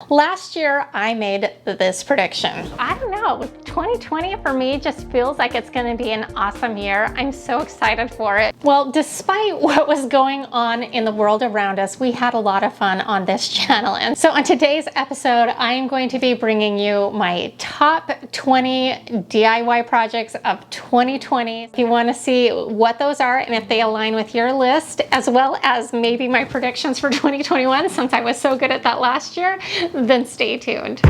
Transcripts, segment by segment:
Last year, I made this prediction. I don't know, 2020 for me just feels like it's gonna be an awesome year. I'm so excited for it. Well, despite what was going on in the world around us, we had a lot of fun on this channel. And so on today's episode, I'm going to be bringing you my top 20 DIY projects of 2020. If you wanna see what those are and if they align with your list, as well as maybe my predictions for 2021, since I was so good at that last year, then stay tuned.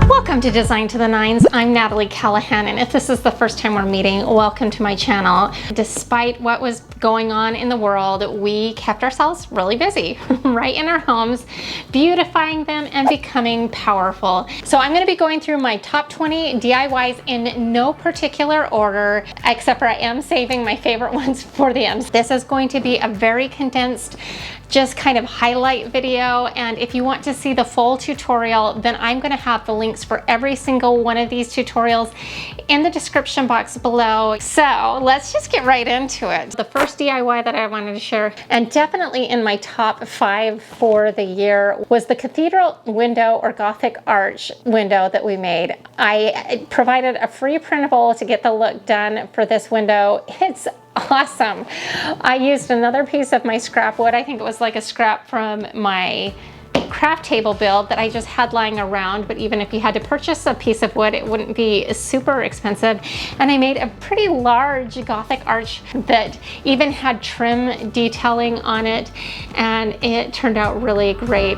Welcome to Design to the Nines. I'm Natalie Callahan, and if this is the first time we're meeting, welcome to my channel. Despite what was going on in the world, we kept ourselves really busy, right in our homes, beautifying them and becoming powerful. So I'm going to be going through my top 20 DIYs in no particular order, except for I am saving my favorite ones for the end. This is going to be a very condensed, just kind of highlight video, and if you want to see the full tutorial, then I'm going to have the links for every single one of these tutorials in the description box below. So let's just get right into it. The first DIY that I wanted to share, and definitely in my top 5 for the year, was the Cathedral Window or Gothic Arch window that we made. I provided a free printable to get the look done for this window. It's awesome. I used another piece of my scrap wood. I think it was like a scrap from my craft table build that I just had lying around, but even if you had to purchase a piece of wood, it wouldn't be super expensive. And I made a pretty large Gothic arch that even had trim detailing on it, and it turned out really great.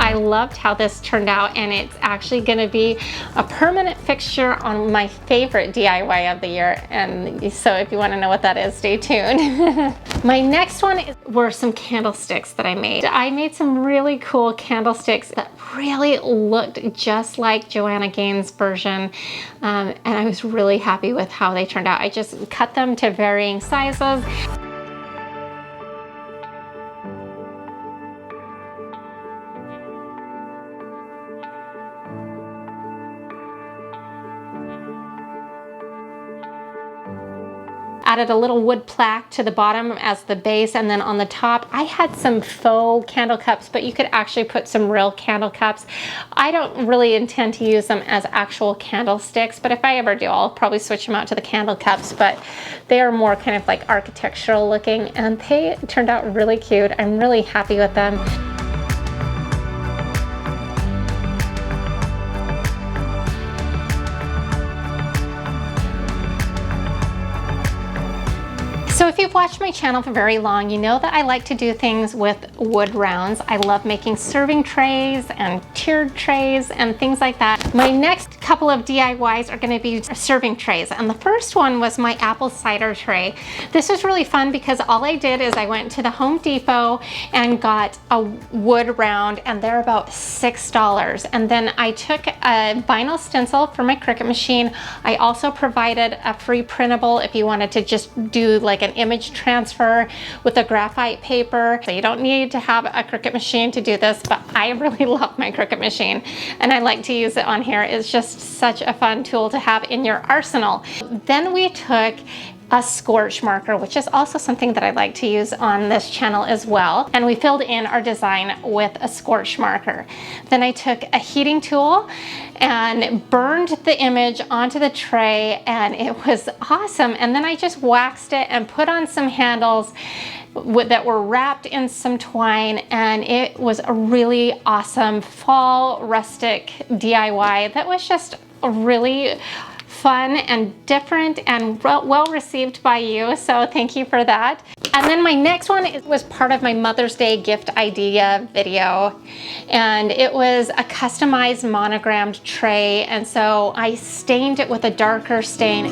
I loved how this turned out, and it's actually going to be a permanent fixture on my favorite DIY of the year. And so if you want to know what that is, stay tuned. My next one were some candlesticks that I made. I made some really cool candlesticks that really looked just like Joanna Gaines' version, and I was really happy with how they turned out. I just cut them to varying sizes. Added a little wood plaque to the bottom as the base, and then on the top I had some faux candle cups, but you could actually put some real candle cups. I don't really intend to use them as actual candlesticks, but if I ever do, I'll probably switch them out to the candle cups. But they are more kind of like architectural looking, and they turned out really cute. I'm really happy with them. So if you've watched my channel for very long, you know that I like to do things with wood rounds. I love making serving trays and tiered trays and things like that. My next couple of DIYs are going to be serving trays, and the first one was my apple cider tray. This was really fun because all I did is I went to the Home Depot and got a wood round, and they're about $6. And then I took a vinyl stencil for my Cricut machine. I also provided a free printable if you wanted to just do like an image transfer with a graphite paper. So you don't need to have a Cricut machine to do this, but I really love my Cricut machine and I like to use it on here. It's just such a fun tool to have in your arsenal. Then we took a scorch marker, which is also something that I like to use on this channel as well. And we filled in our design with a scorch marker. Then I took a heating tool and burned the image onto the tray, and it was awesome. And then I just waxed it and put on some handles that were wrapped in some twine, and it was a really awesome fall rustic DIY that was just really fun and different and well received by you, so thank you for that. And then my next one was part of my Mother's Day gift idea video, and it was a customized monogrammed tray, and so I stained it with a darker stain.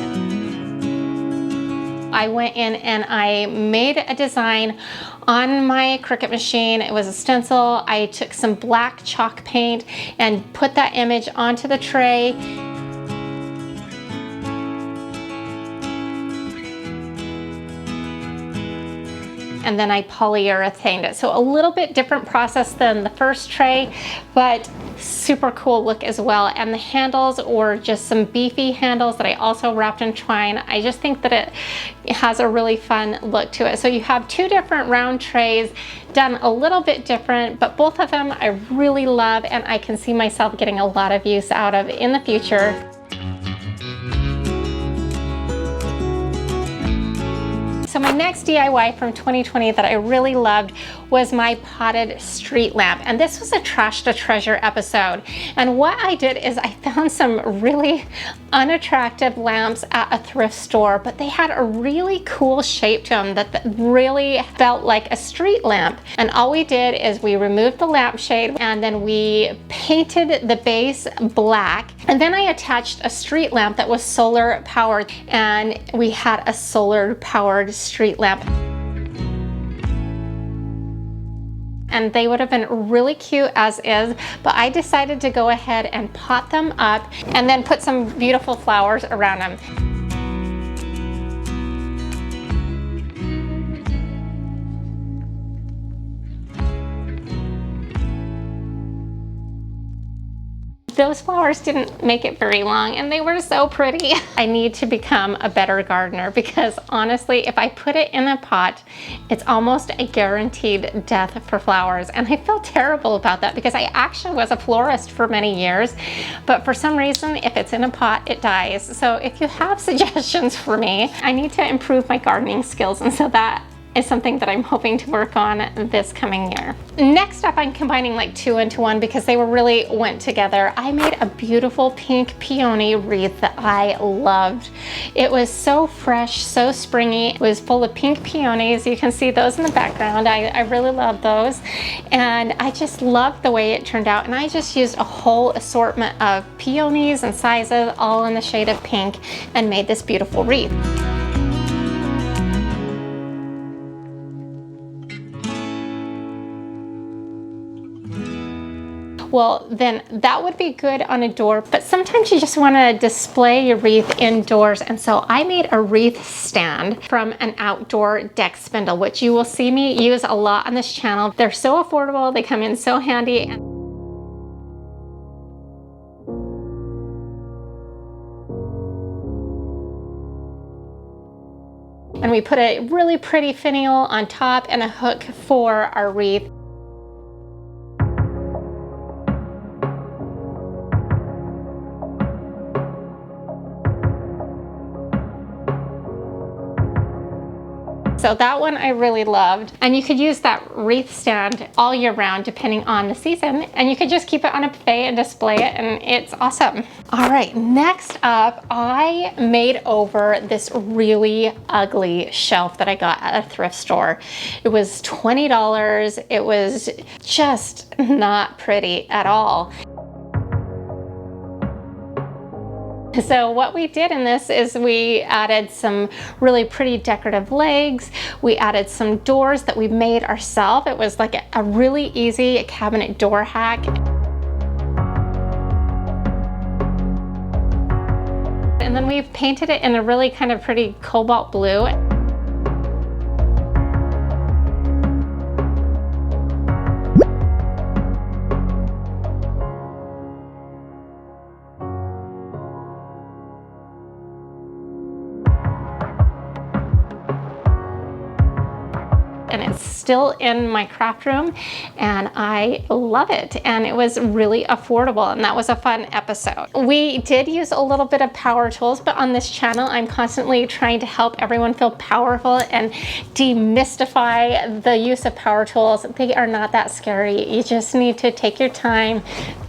I went in and I made a design on my Cricut machine. It was a stencil. I took some black chalk paint and put that image onto the tray. and then I polyurethaned it. So a little bit different process than the first tray, but super cool look as well. And the handles were just some beefy handles that I also wrapped in twine. I just think that it has a really fun look to it. So you have two different round trays done a little bit different, but both of them I really love and I can see myself getting a lot of use out of in the future. So my next DIY from 2020 that I really loved was my potted street lamp. And this was a trash to treasure episode. And what I did is I found some really unattractive lamps at a thrift store, but they had a really cool shape to them that really felt like a street lamp. And all we did is we removed the lampshade and then we painted the base black. And then I attached a street lamp that was solar powered, and we had a solar powered street lamp. And they would have been really cute as is, but I decided to go ahead and pot them up and then put some beautiful flowers around them. Those flowers didn't make it very long and they were so pretty. I need to become a better gardener because honestly, if I put it in a pot, it's almost a guaranteed death for flowers. And I feel terrible about that because I actually was a florist for many years, but for some reason, if it's in a pot, it dies. So if you have suggestions for me, I need to improve my gardening skills. And so that is something that I'm hoping to work on this coming year. Next up, I'm combining like two into one because they really went together. I made a beautiful pink peony wreath that I loved. It was so fresh, so springy. It was full of pink peonies. You can see those in the background. I really love those. And I just loved the way it turned out. And I just used a whole assortment of peonies and sizes, all in the shade of pink, and made this beautiful wreath. Well, then that would be good on a door, but sometimes you just want to display your wreath indoors. And so I made a wreath stand from an outdoor deck spindle, which you will see me use a lot on this channel. They're so affordable, they come in so handy. And we put a really pretty finial on top and a hook for our wreath. So that one I really loved. And you could use that wreath stand all year round depending on the season. And you could just keep it on a buffet and display it, and it's awesome. All right, next up, I made over this really ugly shelf that I got at a thrift store. It was $20. It was just not pretty at all. So what we did in this is we added some really pretty decorative legs. We added some doors that we made ourselves. It was like a really easy cabinet door hack. And then we painted it in a really kind of pretty cobalt blue. And it's still in my craft room and I love it, and it was really affordable, and that was a fun episode. We did use a little bit of power tools, but on this channel I'm constantly trying to help everyone feel powerful and demystify the use of power tools. They are not that scary. You just need to take your time,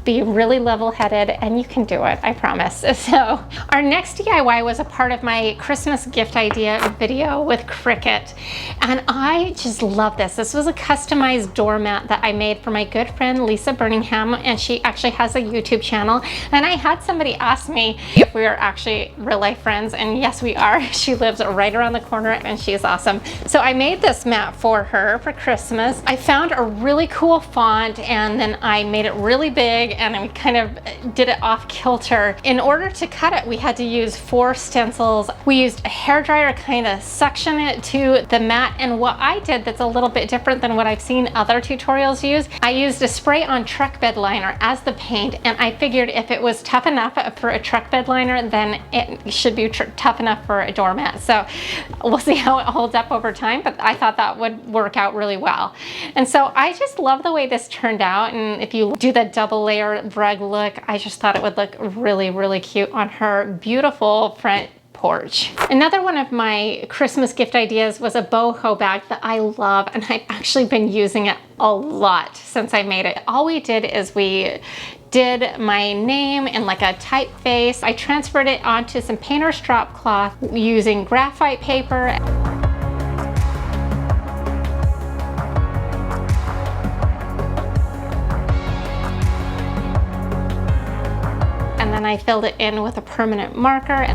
be really level-headed, and you can do it, I promise. So our next DIY was a part of my Christmas gift idea video with Cricut, and I just love this. This was a customized doormat that I made for my good friend Lisa Birmingham, and she actually has a YouTube channel. And I had somebody ask me if we are actually real-life friends, and yes, we are. She lives right around the corner and she's awesome. So I made this mat for her for Christmas. I found a really cool font, and then I made it really big and we kind of did it off kilter. In order to cut it, we had to use 4 stencils. We used a hairdryer to kind of suction it to the mat, and what I did that's a little bit different than what I've seen other tutorials use, I used a spray-on truck bed liner as the paint, and I figured if it was tough enough for a truck bed liner, then it should be tough enough for a doormat. So we'll see how it holds up over time, but I thought that would work out really well. And so I just love the way this turned out, and if you do the double layer rug look, I just thought it would look really, really cute on her beautiful front porch. Another one of my Christmas gift ideas was a BoHo bag that I love, and I've actually been using it a lot since I made it. All we did is we did my name in like a typeface. I transferred it onto some painter's drop cloth using graphite paper. And then I filled it in with a permanent marker.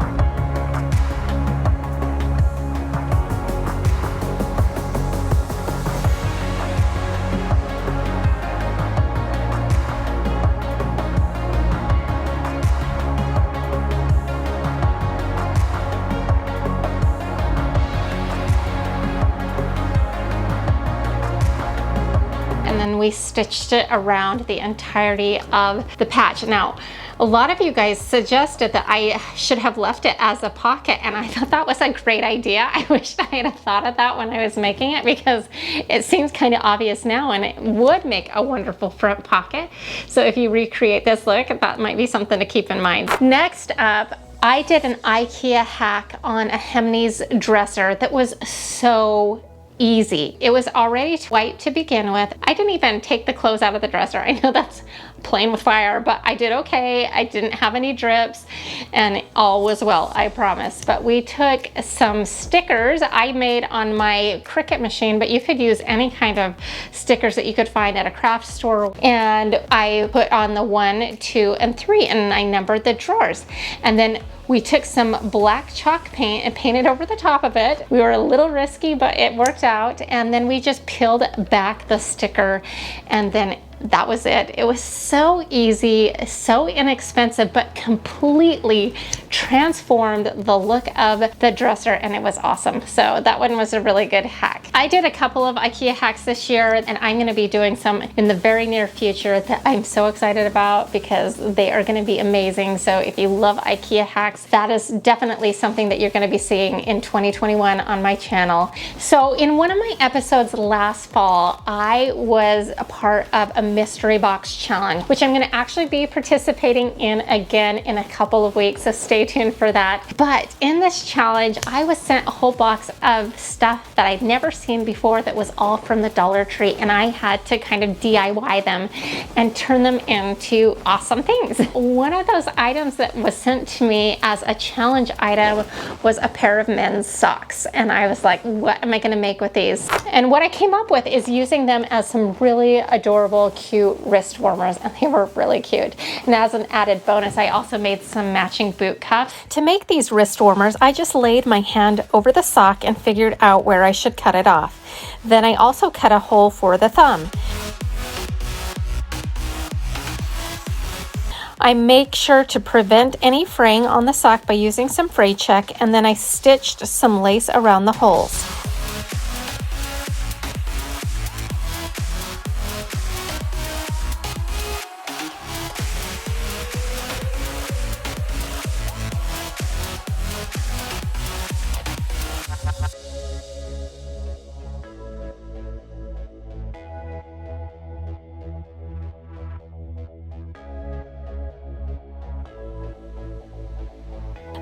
And then we stitched it around the entirety of the patch. Now, a lot of you guys suggested that I should have left it as a pocket, and I thought that was a great idea. I wish I had thought of that when I was making it, because it seems kind of obvious now, and it would make a wonderful front pocket. So if you recreate this look, that might be something to keep in mind. Next up, I did an IKEA hack on a Hemnes dresser that was so easy. It was already white to begin with. I didn't even take the clothes out of the dresser. I know that's playing with fire, but I did okay. I didn't have any drips, and all was well, I promise. But we took some stickers I made on my Cricut machine, but you could use any kind of stickers that you could find at a craft store, and I put on the 1, 2, and 3, and I numbered the drawers. And then we took some black chalk paint and painted over the top of it. We were a little risky, but it worked out. And then we just peeled back the sticker, and then that was it. It was so easy, so inexpensive, but completely transformed the look of the dresser, and it was awesome. So that one was a really good hack. I did a couple of IKEA hacks this year, and I'm gonna be doing some in the very near future that I'm so excited about because they are gonna be amazing. So if you love IKEA hacks, that is definitely something that you're gonna be seeing in 2021 on my channel. So in one of my episodes last fall, I was a part of a mystery box challenge, which I'm going to actually be participating in again in a couple of weeks, so stay tuned for that. But in this challenge, I was sent a whole box of stuff that I'd never seen before that was all from the Dollar Tree, and I had to kind of DIY them and turn them into awesome things. One of those items that was sent to me as a challenge item was a pair of men's socks, and I was like, what am I going to make with these? And what I came up with is using them as some really adorable, cute wrist warmers, and they were really cute. And as an added bonus, I also made some matching boot cuffs. To make these wrist warmers, I just laid my hand over the sock and figured out where I should cut it off. Then I also cut a hole for the thumb. I make sure to prevent any fraying on the sock by using some fray check, and then I stitched some lace around the holes.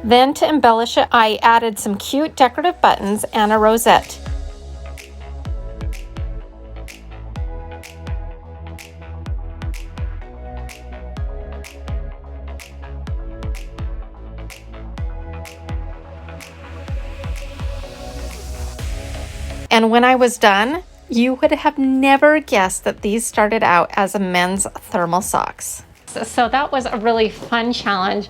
Then to embellish it, I added some cute decorative buttons and a rosette. And when I was done, you would have never guessed that these started out as a men's thermal socks. So that was a really fun challenge.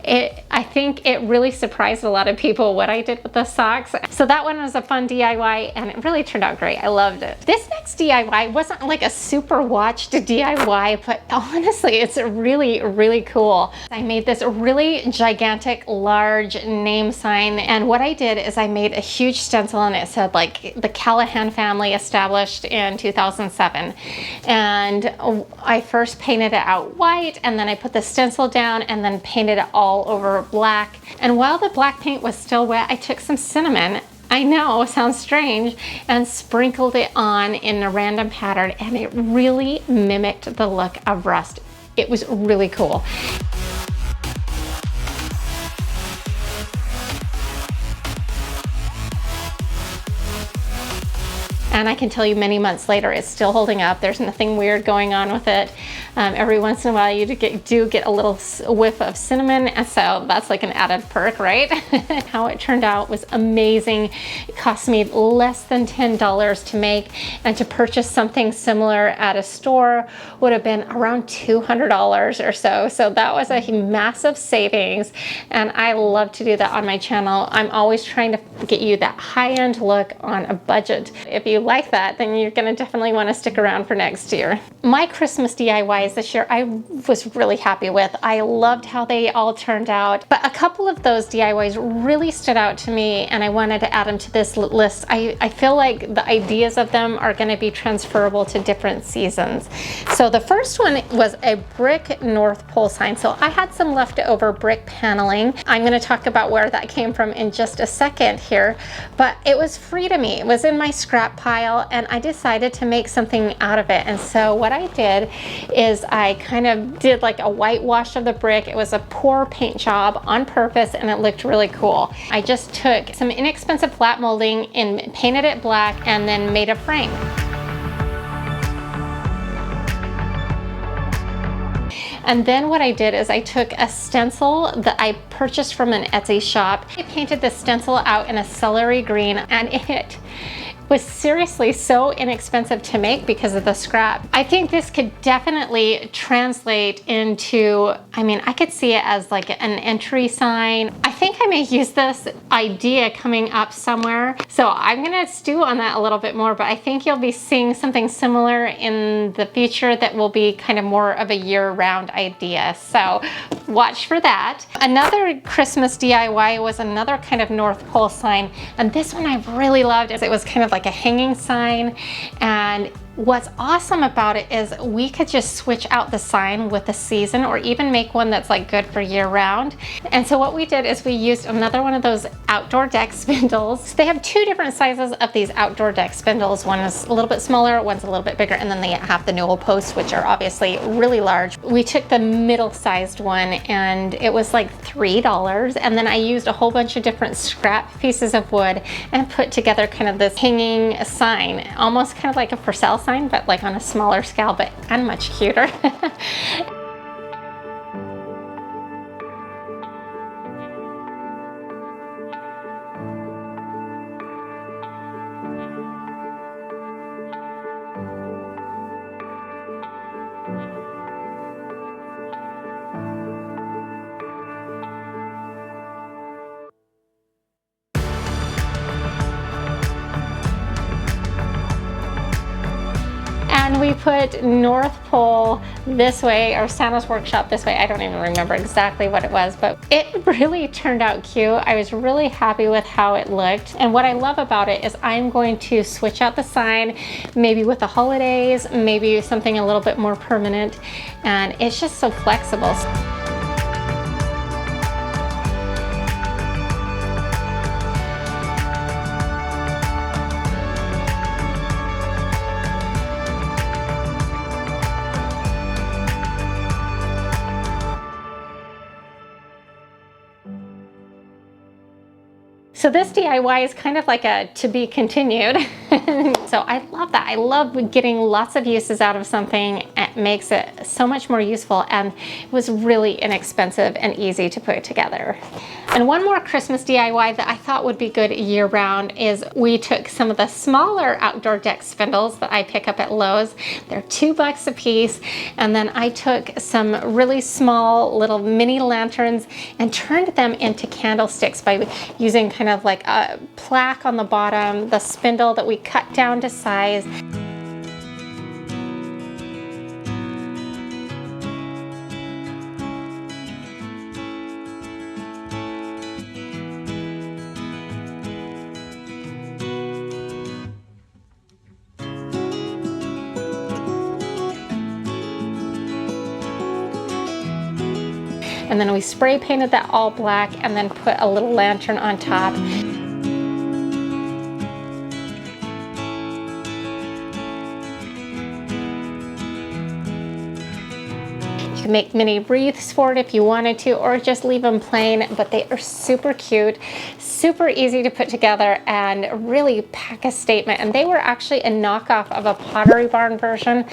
I think it really surprised a lot of people what I did with the socks. So that one was a fun DIY and it really turned out great. I loved it. This next DIY wasn't like a super watched DIY, but honestly, it's really, really cool. I made this really gigantic, large name sign. And what I did is I made a huge stencil and it said like the Callahan family established in 2007. And I first painted it out white and then I put the stencil down and then painted it all over black. And while the black paint was still wet, I took some cinnamon, I know, sounds strange, and sprinkled it on in a random pattern, and it really mimicked the look of rust. It was really cool. And I can tell you many months later, it's still holding up. There's nothing weird going on with it. Every once in a while you do get a little whiff of cinnamon, and so that's like an added perk, right? How it turned out was amazing. It cost me less than $10 to make, and to purchase something similar at a store would have been around $200 or so. So that was a massive savings, and I love to do that on my channel. I'm always trying to get you that high-end look on a budget. If you like that, then you're going to definitely want to stick around for next year. My Christmas DIYs this year I was really happy with. I loved how they all turned out, but a couple of those DIYs really stood out to me and I wanted to add them to this list. I feel like the ideas of them are going to be transferable to different seasons. So the first one was a brick North Pole sign. So I had some leftover brick paneling. I'm going to talk about where that came from in just a second here, but it was free to me. It was in my scrap pile and I decided to make something out of it. And so what I did is I kind of did like a whitewash of the brick. It was a poor paint job on purpose and it looked really cool. I just took some inexpensive flat molding and painted it black and then made a frame. And then what I did is I took a stencil that I purchased from an Etsy shop. I painted the stencil out in a celery green and it was seriously so inexpensive to make because of the scrap. I think this could definitely translate into, I mean, I could see it as like an entry sign. I think I may use this idea coming up somewhere. So I'm gonna stew on that a little bit more, but I think you'll be seeing something similar in the future that will be kind of more of a year-round idea. So watch for that. Another Christmas DIY was another kind of North Pole sign. And this one I really loved. It was kind of like a hanging sign, and what's awesome about it is we could just switch out the sign with the season or even make one that's like good for year round. And so what we did is we used another one of those outdoor deck spindles. So they have two different sizes of these outdoor deck spindles. One is a little bit smaller, one's a little bit bigger, and then they have the newel posts, which are obviously really large. We took the middle sized one and it was like $3. And then I used a whole bunch of different scrap pieces of wood and put together kind of this hanging sign, almost kind of like a for sale sign, but like on a smaller scale, but and much cuter. And we put North Pole this way, or Santa's Workshop this way. I don't even remember exactly what it was, but it really turned out cute. I was really happy with how it looked. And what I love about it is I'm going to switch out the sign, maybe with the holidays, maybe something a little bit more permanent. And it's just so flexible. So this DIY is kind of like a to be continued. So I love that. I love getting lots of uses out of something it makes it so much more useful, and it was really inexpensive and easy to put together. And one more Christmas DIY that I thought would be good year round is we took some of the smaller outdoor deck spindles that I pick up at Lowe's. They're $2 a piece. And then I took some really small little mini lanterns and turned them into candlesticks by using kind of like a plaque on the bottom, the spindle that we cut down to size. And then we spray painted that all black and then put a little lantern on top. You can make mini wreaths for it if you wanted to, or just leave them plain, but they are super cute, super easy to put together, and really pack a statement. And they were actually a knockoff of a Pottery Barn version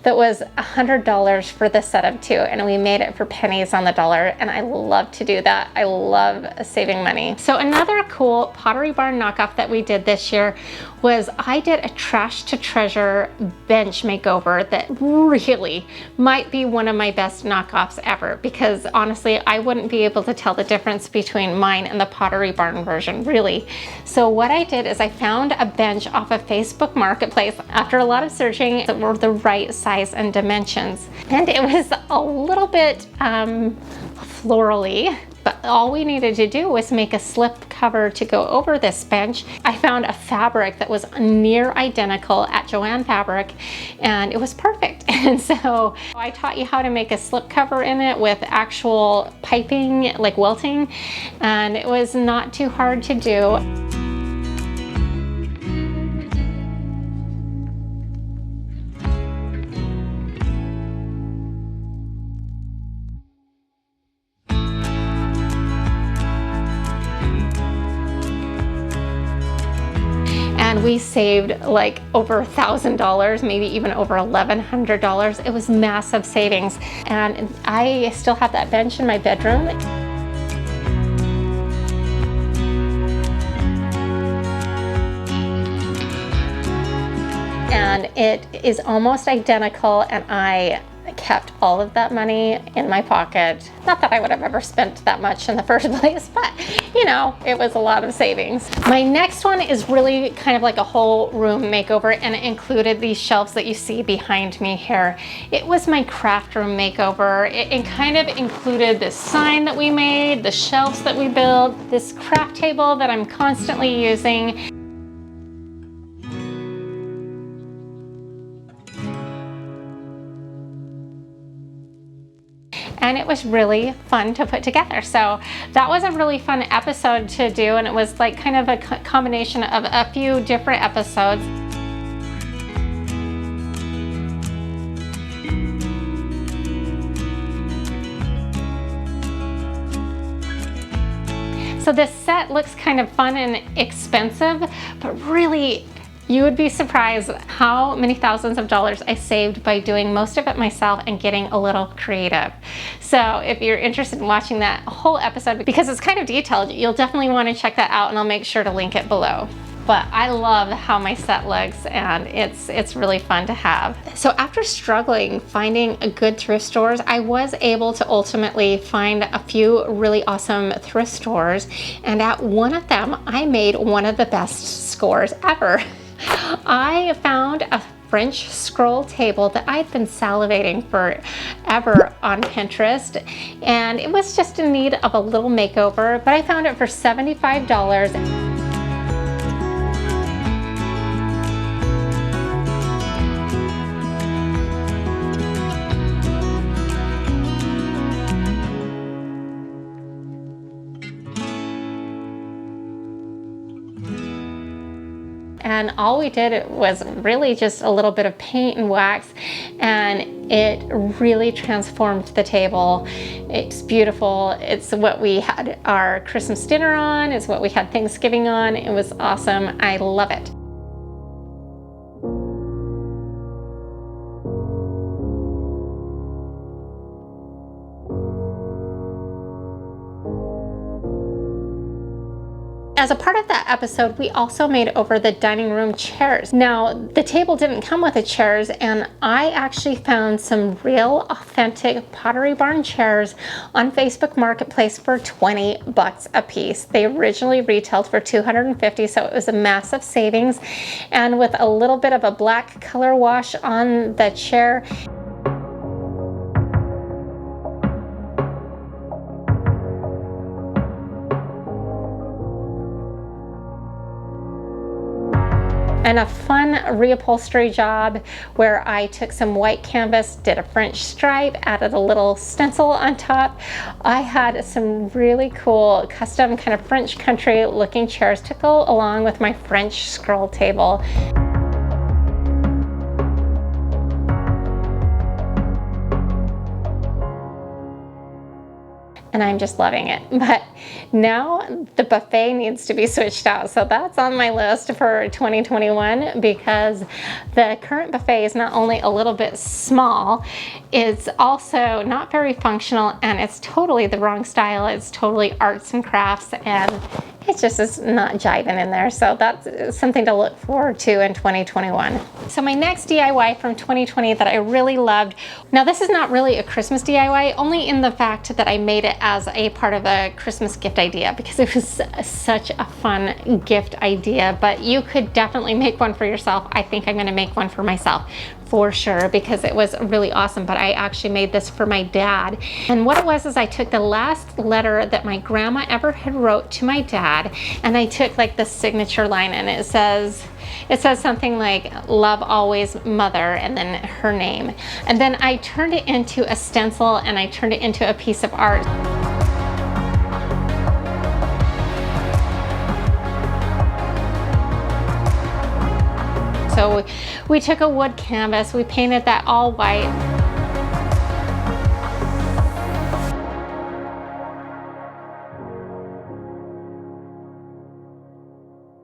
that was $100 for the set of 2, and we made it for pennies on the dollar, and I love to do that. I love saving money. So another cool Pottery Barn knockoff that we did this year was I did a trash to treasure bench makeover that really might be one of my best knockoffs ever, because honestly I wouldn't be able to tell the difference between mine and the Pottery Barn version, really. So what I did is I found a bench off of Facebook Marketplace after a lot of searching that were the right size and dimensions, and it was a little bit florally. But all we needed to do was make a slip cover to go over this bench. I found a fabric that was near identical at Joanna Fabric, and it was perfect. And so I taught you how to make a slip cover in it with actual piping, like welting, and it was not too hard to do. We saved like over $1,000, maybe even over $1,100. It was massive savings. And I still have that bench in my bedroom. And it is almost identical, and I kept all of that money in my pocket. Not that I would have ever spent that much in the first place, but you know, it was a lot of savings. My next one is really kind of like a whole room makeover, and it included these shelves that you see behind me here. It was my craft room makeover. It kind of included this sign that we made, the shelves that we built, this craft table that I'm constantly using. And it was really fun to put together. So that was a really fun episode to do, and it was like kind of a combination of a few different episodes. So this set looks kind of fun and expensive, but really you would be surprised how many thousands of dollars I saved by doing most of it myself and getting a little creative. So if you're interested in watching that whole episode, because it's kind of detailed, you'll definitely want to check that out, and I'll make sure to link it below. But I love how my set looks, and it's really fun to have. So after struggling finding good thrift stores, I was able to ultimately find a few really awesome thrift stores, and at one of them I made one of the best scores ever. I found a French scroll table that I'd been salivating forever on Pinterest, and it was just in need of a little makeover, but I found it for $75. And all we did was really just a little bit of paint and wax, and it really transformed the table. It's beautiful. It's what we had our Christmas dinner on. It's what we had Thanksgiving on. It was awesome. I love it. . as a part of that episode, we also made over the dining room chairs. Now, the table didn't come with the chairs, and I actually found some real authentic Pottery Barn chairs on Facebook Marketplace for 20 bucks a piece. They originally retailed for $250, so it was a massive savings. And with a little bit of a black color wash on the chair, and a fun reupholstery job where I took some white canvas, did a French stripe, added a little stencil on top. I had some really cool custom kind of French country looking chairs to go along with my French scroll table. And I'm just loving it. But now the buffet needs to be switched out. So that's on my list for 2021, because the current buffet is not only a little bit small, it's also not very functional, and it's totally the wrong style. It's totally arts and crafts, and it just is not jiving in there. So that's something to look forward to in 2021. So my next DIY from 2020 that I really loved, now this is not really a Christmas DIY, only in the fact that I made it as a part of a Christmas gift idea, because it was such a fun gift idea, but you could definitely make one for yourself. I think I'm gonna make one for myself for sure, because it was really awesome. But I actually made this for my dad, and what it was is I took the last letter that my grandma ever had wrote to my dad, and I took like the signature line, and it says something like "Love always, Mother," and then her name. And then I turned it into a stencil, and I turned it into a piece of art. So we took a wood canvas, we painted that all white.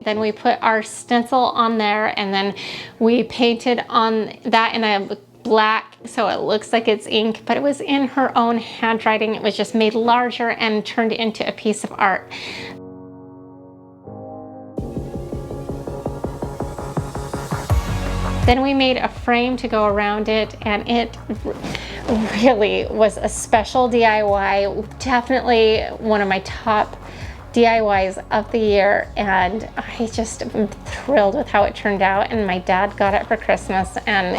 Then we put our stencil on there, and then we painted on that in a black, so it looks like it's ink, but it was in her own handwriting. It was just made larger and turned into a piece of art. Then we made a frame to go around it, and it really was a special DIY. Definitely one of my top DIYs of the year, and I just am thrilled with how it turned out. And my dad got it for Christmas, and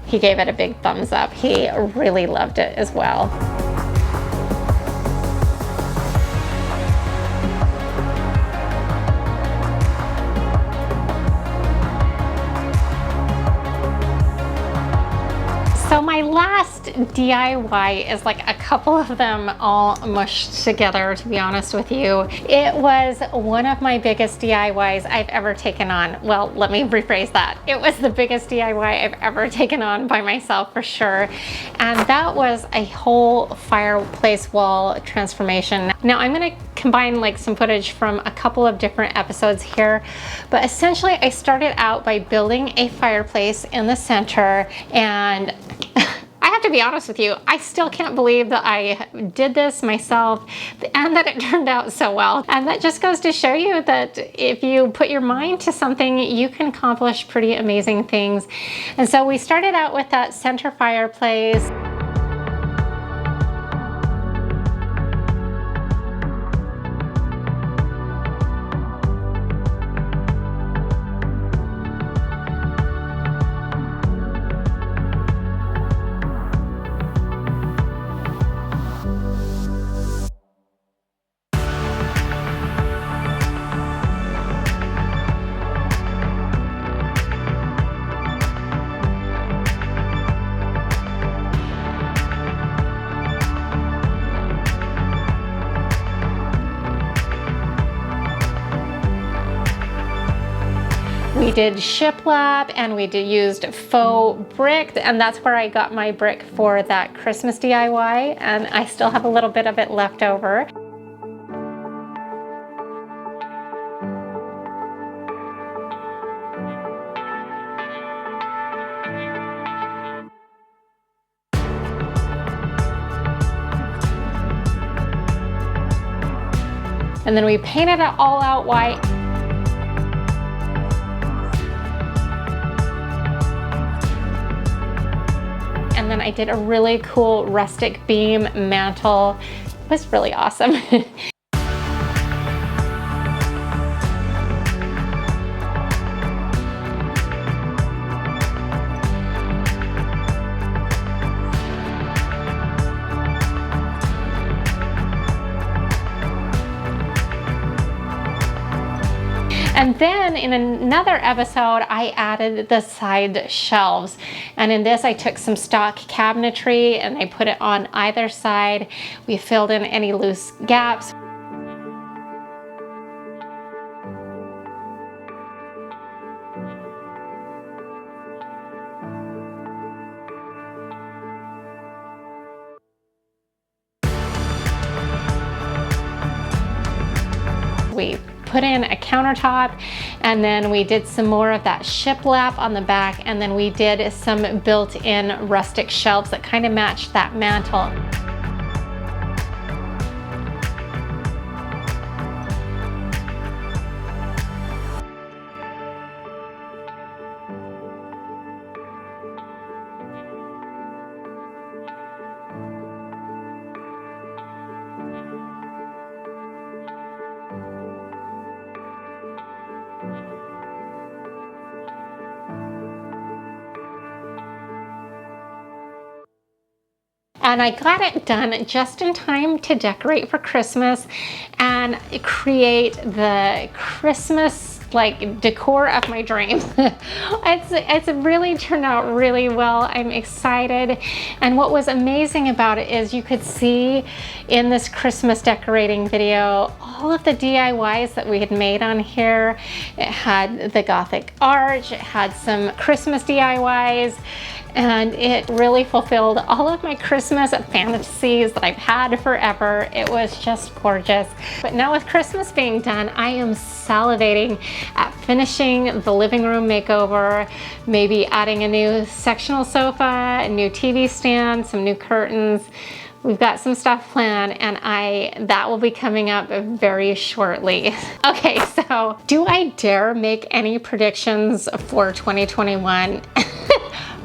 he gave it a big thumbs up. He really loved it as well. So my last DIY is like a couple of them all mushed together, to be honest with you. It was one of my biggest DIYs I've ever taken on. Well, let me rephrase that. It was the biggest DIY I've ever taken on by myself, for sure. And that was a whole fireplace wall transformation. Now I'm gonna combine like some footage from a couple of different episodes here, but essentially I started out by building a fireplace in the center, and I have to be honest with you, I still can't believe that I did this myself and that it turned out so well. And that just goes to show you that if you put your mind to something, you can accomplish pretty amazing things. And so we started out with that center fireplace. We did shiplap, and we used faux brick, and that's where I got my brick for that Christmas DIY, and I still have a little bit of it left over. And then we painted it all out white. And then I did a really cool rustic beam mantle. It was really awesome. And then in another episode, I added the side shelves. And in this, I took some stock cabinetry and I put it on either side. We filled in any loose gaps. We put in a countertop, and then we did some more of that shiplap on the back, and then we did some built-in rustic shelves that kind of matched that mantle. And I got it done just in time to decorate for Christmas and create the Christmas like decor of my dreams. It's really turned out really well. I'm excited. And what was amazing about it is you could see in this Christmas decorating video all of the DIYs that we had made on here. It had the Gothic arch, it had some Christmas DIYs, and it really fulfilled all of my Christmas fantasies that I've had forever. It was just gorgeous. But now with Christmas being done, I am salivating at finishing the living room makeover, maybe adding a new sectional sofa, a new TV stand, some new curtains. We've got some stuff planned, and that will be coming up very shortly. Okay, so do I dare make any predictions for 2021?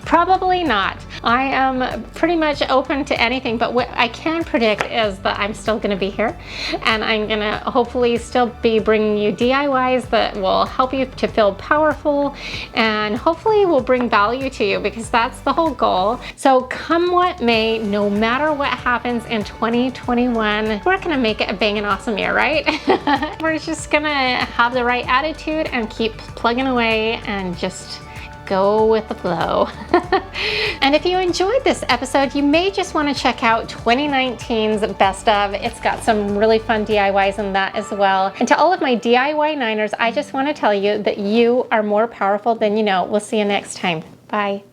Probably not. I am pretty much open to anything, but what I can predict is that I'm still gonna be here, and I'm gonna hopefully still be bringing you DIYs that will help you to feel powerful, and hopefully will bring value to you, because that's the whole goal. So come what may, no matter what happens in 2021, we're gonna make it a banging awesome year, right? We're just gonna have the right attitude and keep plugging away and just go with the flow. And if you enjoyed this episode, you may just want to check out 2019's best of. It's got some really fun DIYs in that as well. And to all of my DIY Niners, I just want to tell you that you are more powerful than you know. We'll see you next time. Bye.